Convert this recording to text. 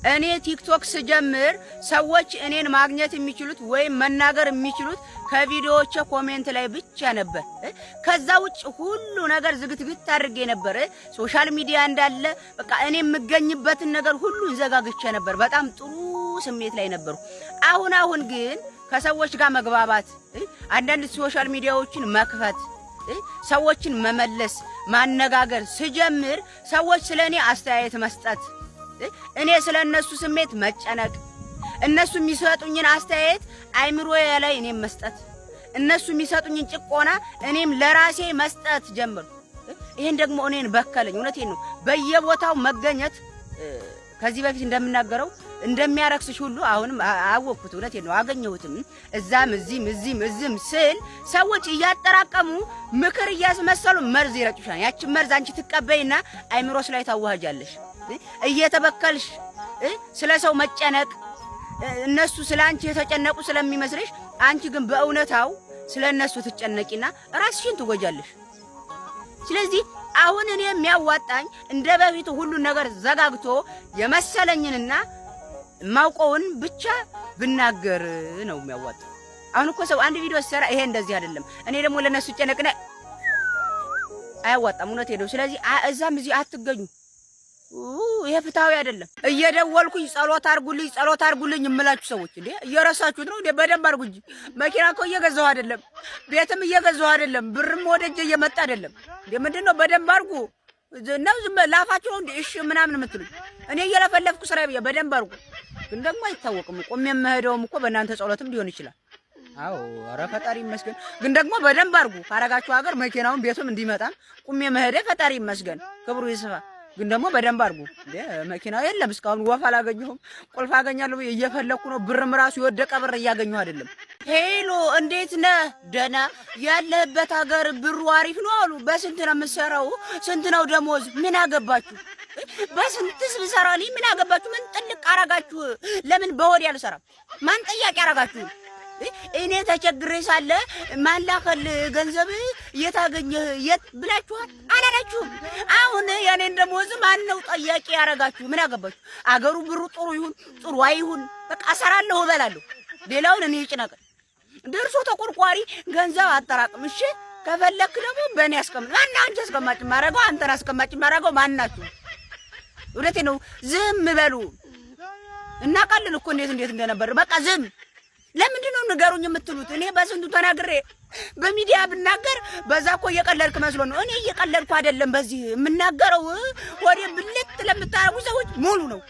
እኔ ቲክቶክ ስጀምር ሰዎች እኔን ማግኘት የሚችሉት ወይም መናገር የሚችሉት ከቪዲዮዎቼ ኮሜንት ላይ ብቻ ነበር። ከዛ ውጭ ሁሉ ነገር ዝግትግት አድርጌ ነበር። ሶሻል ሚዲያ እንዳለ በቃ እኔ የምገኝበትን ነገር ሁሉ ዘጋግቼ ነበር። በጣም ጥሩ ስሜት ላይ ነበርኩ። አሁን ግን ከሰዎች ጋር መግባባት፣ አንዳንድ ሶሻል ሚዲያዎችን መክፈት፣ ሰዎችን መመለስ፣ ማነጋገር ስጀምር ሰዎች ስለኔ አስተያየት መስጠት፣ እኔ ስለነሱ ስሜት መጨነቅ፣ እነሱ የሚሰጡኝን አስተያየት አይምሮዬ ላይ እኔም መስጠት፣ እነሱ የሚሰጡኝን ጭቆና እኔም ለራሴ መስጠት ጀመርኩ። ይሄን ደግሞ እኔን በከለኝ። እውነቴን ነው። በየቦታው መገኘት ከዚህ በፊት እንደምናገረው እንደሚያረክስሽ ሁሉ አሁንም አወቅኩት። እውነቴን ነው። አገኘሁትም እዛም እዚህም ስል ሰዎች እያጠራቀሙ ምክር እያስመሰሉ መርዝ ይረጩሻል። ያቺን መርዝ አንቺ ትቀበይና አይምሮስ ላይ ታዋሃጃለሽ። እየተበከልሽ ስለ ሰው መጨነቅ፣ እነሱ ስለ አንቺ የተጨነቁ ስለሚመስልሽ አንቺ ግን በእውነታው ስለ እነሱ ትጨነቂና ራስሽን ትጎጃለሽ። ስለዚህ አሁን እኔ የሚያዋጣኝ እንደ በፊቱ ሁሉ ነገር ዘጋግቶ የመሰለኝንና ማውቀውን ብቻ ብናገር ነው የሚያዋጣው። አሁን እኮ ሰው አንድ ቪዲዮ ሲሰራ ይሄ እንደዚህ አይደለም፣ እኔ ደግሞ ለነሱ ጨነቅና አያዋጣም። እውነቴን ነው። ስለዚህ እዛም እዚህ አትገኙ። ይሄ ፍትሃዊ አይደለም። እየደወልኩኝ ጸሎት አርጉልኝ የምላችሁ ሰዎች እንዴ እየረሳችሁት ነው እንዴ? በደንብ አርጉ እንጂ መኪና እኮ እየገዛሁ አይደለም፣ ቤትም እየገዛሁ አይደለም፣ ብርም ወደጄ እየመጣ አይደለም እንዴ። ምንድነው? በደንብ አርጉ ነው። ዝም ላፋችሁ ነው እንዴ እሺ ምናምን የምትሉኝ? እኔ እየለፈለፍኩ ስራ ብዬ በደንብ አርጉ። ግን ደግሞ አይታወቅም። ቆሜ የምሄደውም እኮ በእናንተ ጸሎትም ሊሆን ይችላል። አዎ ኧረ ፈጣሪ ይመስገን። ግን ደግሞ በደንብ አርጉ። ካረጋችሁ ሀገር መኪናውን ቤቱም እንዲመጣም ቆሜ መሄዴ ፈጣሪ ይመስገን፣ ክብሩ ይስፋ። ግን ደግሞ በደንብ አርጉ። መኪናው የለም እስካሁን ወፍ አላገኘሁም። ቁልፍ አገኛለሁ እየፈለኩ ነው። ብርም ራሱ የወደቀ ብር እያገኘሁ አይደለም። ሄሎ እንዴት ነህ? ደህና። ያለህበት ሀገር ብሩ አሪፍ ነው አሉ። በስንት ነው የምትሰራው? ስንት ነው ደሞዝ? ምን አገባችሁ? በስንትስ ብሰራልኝ ምን አገባችሁ? ምን ጥልቅ አረጋችሁ? ለምን በወድ ያልሰራም? ማን ጠያቂ አረጋችሁ? እኔ ተቸግሬ ሳለ ማላከል ገንዘብ የታገኘህ የት ብላችኋል? አላላችሁም። አሁን ያኔን ደሞዝ ማን ነው ጠያቂ ያረጋችሁ? ምን አገባችሁ? አገሩ ብሩ ጥሩ ይሁን ጥሩ አይሁን በቃ እሰራለሁ እበላለሁ። ሌላውን እኔ ይጭነቀኝ። ደርሶ ተቆርቋሪ ገንዘብ አጠራቅም። እሺ ከፈለክ ደግሞ በእኔ አስቀምጥ። ማን አንቺ አስቀማጭ ማረጋው? አንተን አስቀማጭ ማረጋው ማናችሁ? እውነቴን ነው። ዝም በሉ እና ቀልል እኮ እንዴት እንደነበር በቃ ዝም። ለምንድን ነው ንገሩኝ የምትሉት? እኔ በስንቱ ተናግሬ በሚዲያ ብናገር በዛ እኮ እየቀለድክ መስሎ ነው። እኔ እየቀለድኩ አይደለም። በዚህ የምናገረው ወዴ ብልት ለምታረጉ ሰዎች ሙሉ ነው።